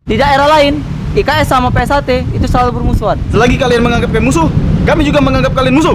Di daerah lain, IKS sama PSAT itu selalu bermusuhan. Selagi kalian menganggap kami musuh, kami juga menganggap kalian musuh.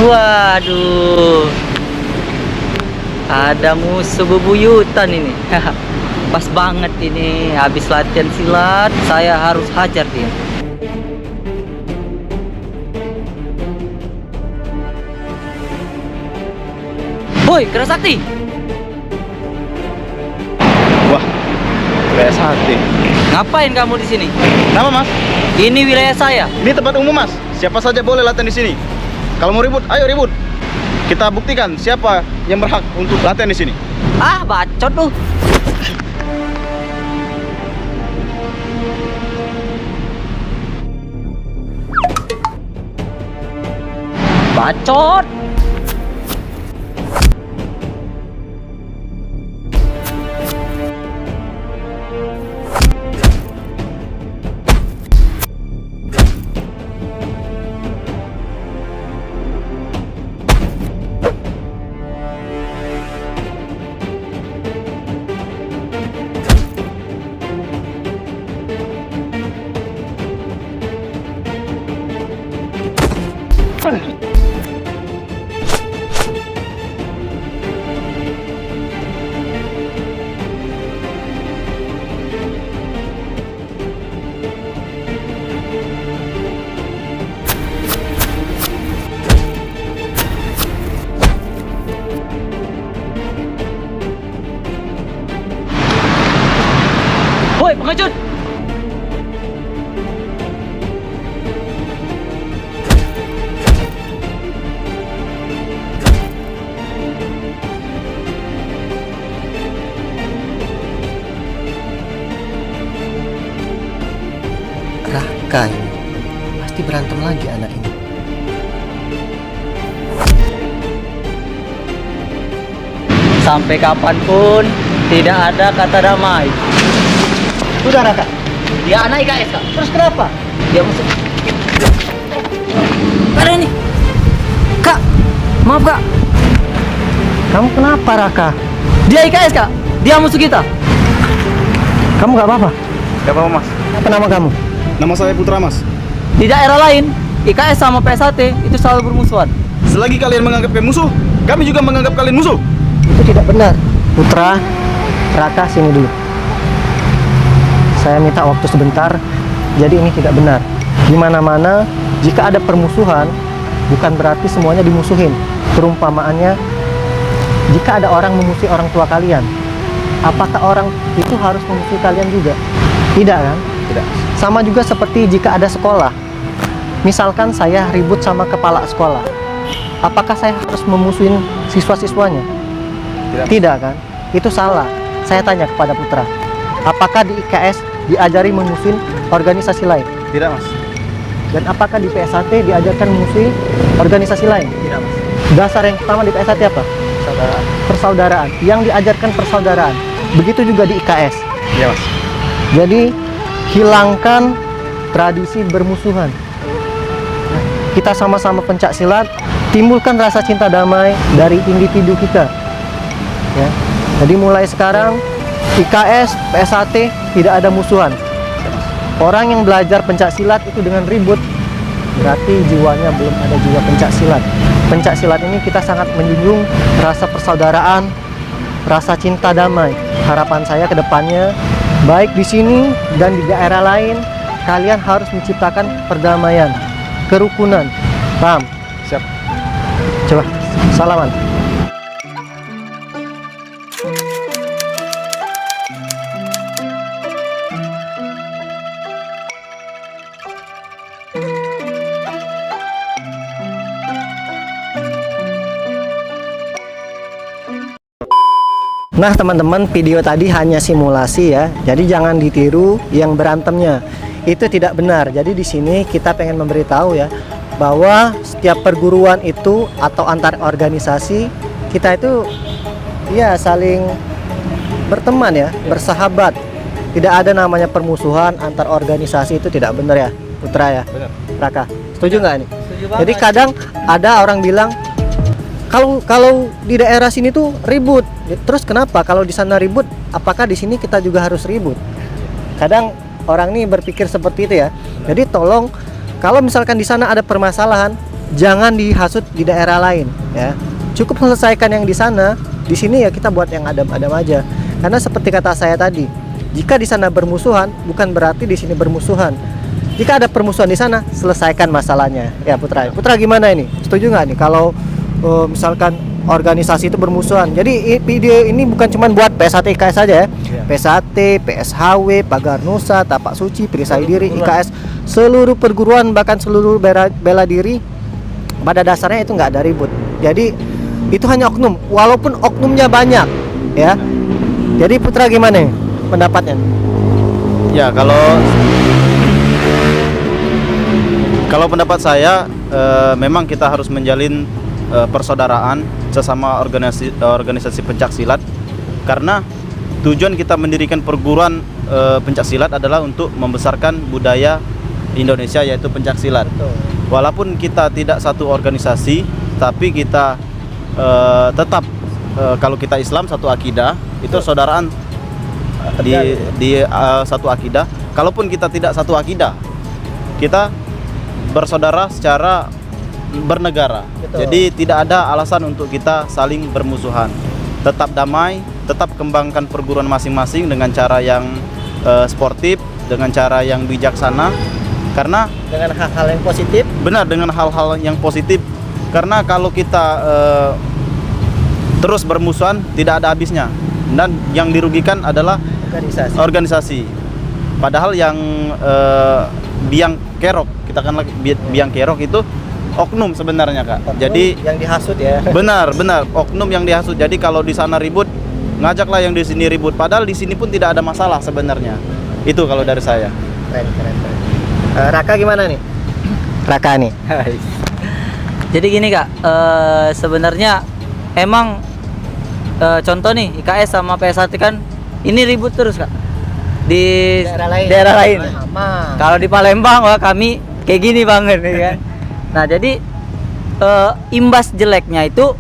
Waduh, ada musuh bebuyutan ini. Pas banget ini, habis latihan silat, saya harus hajar dia. Woi, Kera Sakti. Wah, kayak sate. Ngapain kamu di sini? Nama mas? Ini wilayah saya. Ini tempat umum mas. Siapa saja boleh latihan di sini. Kalau mau ribut, ayo ribut. Kita buktikan siapa yang berhak untuk latihan di sini. Ah, bacot lu. Bacot. Woi, pengecut. Raka ini pasti berantem lagi anak ini. Sampai kapanpun tidak ada kata damai. Sudah Raka, Dia anak IKS, Kak. terus kenapa? Dia musuh. Ada ini. Kak, maaf Kak. Kamu kenapa Raka? Dia IKS, Kak. Dia musuh kita. Kamu gak apa-apa? Gak apa-apa mas. Apa nama kamu? Nama saya Putra mas. Di daerah lain, IKS sama PSAT itu selalu bermusuhan. Selagi kalian menganggap kalian musuh, kami juga menganggap kalian musuh. Itu tidak benar. Putra, Raka sini dulu. Saya minta waktu sebentar. Jadi ini tidak benar. Di mana-mana jika ada permusuhan, bukan berarti semuanya dimusuhin. Perumpamaannya, jika ada orang memusuhi orang tua kalian, apakah orang itu harus memusuhi kalian juga? Tidak kan? Tidak. Sama juga seperti jika ada sekolah. Misalkan saya ribut sama kepala sekolah, apakah saya harus memusuhin siswa-siswanya? Tidak. Tidak kan? Itu salah. Saya tanya kepada Putra, apakah di IKS diajari memusuhin organisasi lain? Tidak mas. Dan apakah di PSAT diajarkan memusuhi organisasi lain? Tidak mas. Dasar yang pertama di PSAT apa? Saudara. Persaudaraan. Yang diajarkan persaudaraan. Begitu juga di IKS. Iya mas. Jadi hilangkan tradisi bermusuhan. Kita sama-sama pencak silat, timbulkan rasa cinta damai dari individu kita. Ya. Jadi mulai sekarang IKS, PSAT tidak ada musuhan. Orang yang belajar pencak silat itu dengan ribut, berarti jiwanya belum ada jiwa pencak silat. Pencak silat ini kita sangat menjunjung rasa persaudaraan, rasa cinta damai. Harapan saya ke depannya, baik di sini dan di daerah lain, kalian harus menciptakan perdamaian, kerukunan. Paham? Siap. Coba, salaman. Nah teman-teman, video tadi hanya simulasi ya. Jadi jangan ditiru yang berantemnya. Itu tidak benar. Jadi di sini kita pengen memberitahu ya bahwa setiap perguruan itu atau antar organisasi kita itu ya saling berteman ya, bersahabat. Tidak ada namanya permusuhan antar organisasi, itu tidak benar ya, Putra ya. Benar. Raka, setuju nggak nih? Setuju Jadi kadang ada orang bilang kalau di daerah sini tuh ribut. Terus kenapa kalau di sana ribut, apakah di sini kita juga harus ribut? Kadang orang nih berpikir seperti itu ya. Jadi tolong, kalau misalkan di sana ada permasalahan, jangan dihasut di daerah lain ya. Cukup selesaikan yang di sana, di sini ya kita buat yang adem-adem aja. Karena seperti kata saya tadi, jika di sana bermusuhan bukan berarti di sini bermusuhan. Jika ada permusuhan di sana, selesaikan masalahnya. Ya Putra. Putra gimana ini? Setuju nggak nih kalau misalkan organisasi itu bermusuhan? Jadi video ini bukan cuma buat PSAT IKS saja ya. PSAT, PSHW, Pagar Nusa, Tapak Suci, Perisai Diri, IKS, seluruh perguruan bahkan seluruh bela diri pada dasarnya itu nggak ada ribut. Jadi itu hanya oknum, walaupun oknumnya banyak ya. Jadi Putra gimana nih pendapatnya? Ya, kalau pendapat saya memang kita harus menjalin persaudaraan sesama organisasi pencak silat, karena tujuan kita mendirikan perguruan pencak silat adalah untuk membesarkan budaya Indonesia, yaitu pencak silat. Walaupun kita tidak satu organisasi, tapi kita tetap kalau kita Islam satu akidah, itu saudaraan di satu akidah. Kalaupun kita tidak satu akidah, kita bersaudara secara bernegara. Jadi tidak ada alasan untuk kita saling bermusuhan. Tetap damai, tetap kembangkan perguruan masing-masing dengan cara yang sportif, dengan cara yang bijaksana. Karena Dengan hal-hal yang positif. benar, dengan hal-hal yang positif. Karena kalau kita terus bermusuhan tidak ada habisnya, dan yang dirugikan adalah organisasi. Padahal yang biang kerok, kita kan biang kerok itu oknum sebenarnya, Kak. Oknum jadi yang dihasut ya. benar oknum yang dihasut. Jadi kalau di sana ribut, ngajaklah yang di sini ribut. Padahal di sini pun tidak ada masalah sebenarnya. Itu kalau dari saya. Keren. Raka gimana nih? Raka nih. Jadi gini Kak, sebenarnya emang contoh nih IKS sama PSAT kan ini ribut terus Kak di daerah lain. Kalau di Palembang wah kami kayak gini banget ya kan. Nah jadi imbas jeleknya itu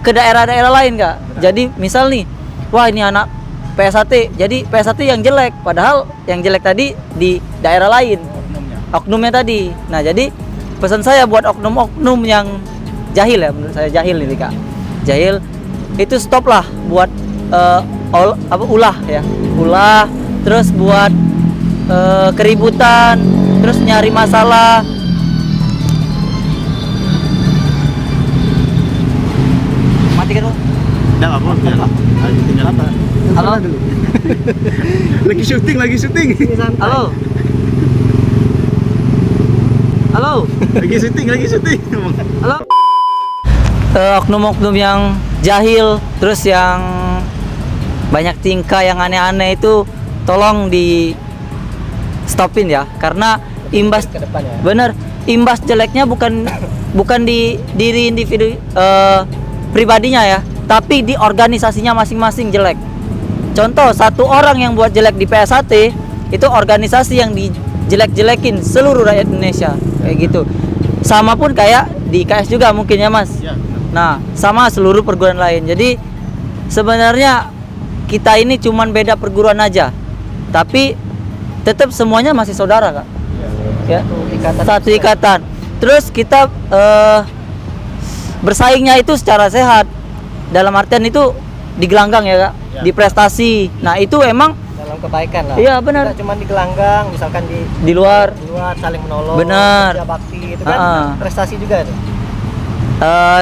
ke daerah-daerah lain Kak. Jadi misal nih, wah ini anak PSAT, jadi PSAT yang jelek, padahal yang jelek tadi di daerah lain, oknumnya tadi. Nah jadi pesan saya buat oknum-oknum yang jahil ya, menurut saya jahil ini Kak, jahil itu stop lah buat ulah ya, ulah terus buat keributan, terus nyari masalah. Matikan dulu. Enggak apa-apa. Tinggal apa? Halo. lagi syuting. Halo. Halo. Lagi syuting. Halo. Oknum-oknum yang jahil, terus yang banyak tingkah yang aneh-aneh itu tolong di stopin ya, karena imbas ke depan ya. bener, imbas jeleknya bukan di diri individu pribadinya ya, tapi di organisasinya masing-masing jelek. Contoh, satu orang yang buat jelek di PSAT itu organisasi yang dijelek-jelekin seluruh rakyat Indonesia kayak gitu. Sama pun kayak di IKS juga mungkin ya Mas. Ya. Nah, sama seluruh perguruan lain. Jadi sebenarnya kita ini cuman beda perguruan aja, tapi tetap semuanya masih saudara Kak. Ya, satu ikatan. Terus kita bersaingnya itu secara sehat. Dalam artian itu di gelanggang ya Kak, di prestasi. Nah itu emang Dalam kebaikan lah. iya benar. Kita cuma di gelanggang, misalkan Di luar. saling menolong. Benar. Kerja bakti itu kan prestasi juga tuh.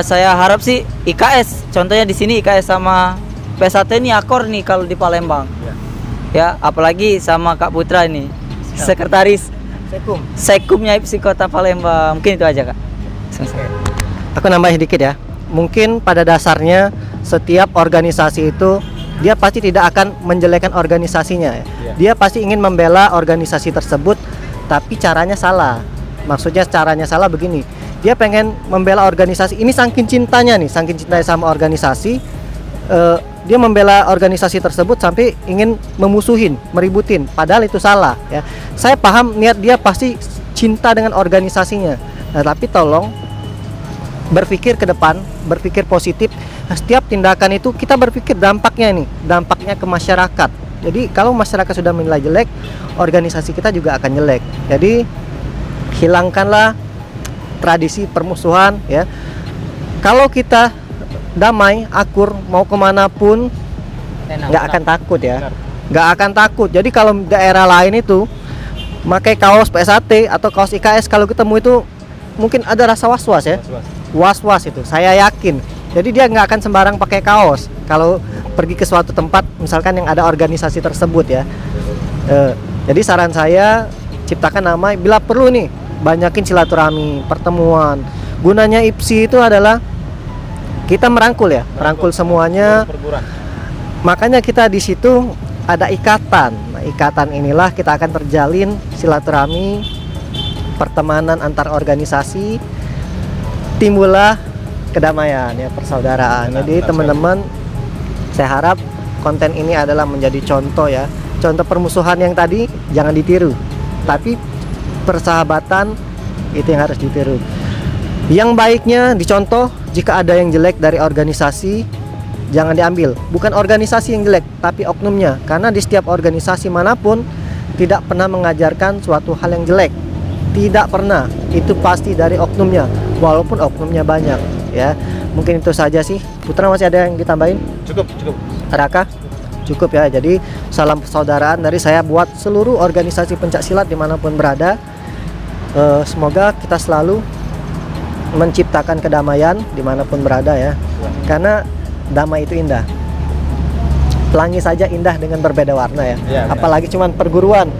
Saya harap sih IKS, contohnya di sini IKS sama PSAT ini akor nih kalau di Palembang. Ya, apalagi sama Kak Putra ini, sekretaris Sekumnya IPSI Kota Palembang. Mungkin itu aja Kak. Aku nambahin sedikit ya. Mungkin pada dasarnya setiap organisasi itu dia pasti tidak akan menjelekan organisasinya ya. Dia pasti ingin membela organisasi tersebut, tapi caranya salah. Maksudnya caranya salah begini. Dia pengen membela organisasi ini saking cintanya sama organisasi, dia membela organisasi tersebut sampai ingin memusuhin, meributin. Padahal itu salah ya. Saya paham niat dia pasti cinta dengan organisasinya. Nah, tapi tolong berpikir ke depan, berpikir positif. Setiap tindakan itu kita berpikir dampaknya ke masyarakat. Jadi kalau masyarakat sudah menilai jelek, organisasi kita juga akan jelek. Jadi hilangkanlah tradisi permusuhan ya. Kalau kita damai, akur, mau kemanapun nggak akan takut ya, nggak akan takut. Jadi kalau daerah lain itu pakai kaos PSAT atau kaos IKS, kalau ketemu itu mungkin ada rasa was-was ya, was-was itu saya yakin. Jadi dia nggak akan sembarang pakai kaos kalau pergi ke suatu tempat misalkan yang ada organisasi tersebut ya. Jadi saran saya, ciptakan nama, bila perlu nih banyakin silaturahmi, pertemuan. Gunanya IPSI itu adalah kita merangkul ya, merangkul semuanya. Makanya kita di situ ada ikatan. Nah, ikatan inilah kita akan terjalin silaturahmi, pertemanan antar organisasi, timbullah kedamaian ya, persaudaraan. Jadi teman-teman, saya harap konten ini adalah menjadi contoh ya, contoh permusuhan yang tadi jangan ditiru, tapi persahabatan itu yang harus ditiru. Yang baiknya dicontoh, jika ada yang jelek dari organisasi jangan diambil. Bukan organisasi yang jelek, tapi oknumnya. Karena di setiap organisasi manapun tidak pernah mengajarkan suatu hal yang jelek. Tidak pernah. Itu pasti dari oknumnya, walaupun oknumnya banyak ya. Mungkin itu saja sih. Putra, masih ada yang ditambahin? Cukup. Raka? Cukup ya. Jadi salam persaudaraan dari saya buat seluruh organisasi pencak silat dimanapun berada. Semoga kita selalu menciptakan kedamaian dimanapun berada ya, karena damai itu indah. Pelangi saja indah dengan berbeda warna ya, apalagi cuman perguruan.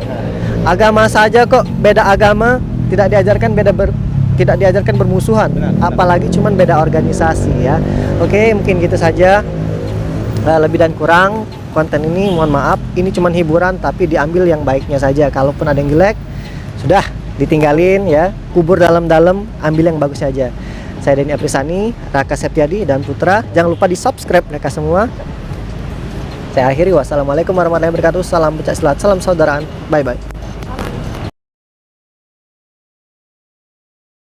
Agama saja kok beda agama, tidak diajarkan bermusuhan, apalagi cuman beda organisasi ya. Oke, mungkin gitu saja. Lebih dan kurang konten ini mohon maaf, ini cuman hiburan, tapi diambil yang baiknya saja. Kalaupun ada yang jelek, sudah ditinggalin ya, kubur dalam-dalam, ambil yang bagus saja. Saya Denny Aprisani, Raka Septiadi dan Putra. Jangan lupa di subscribe mereka semua. Saya akhiri, wassalamualaikum warahmatullahi wabarakatuh. Salam pencak silat, salam saudaraan, bye bye.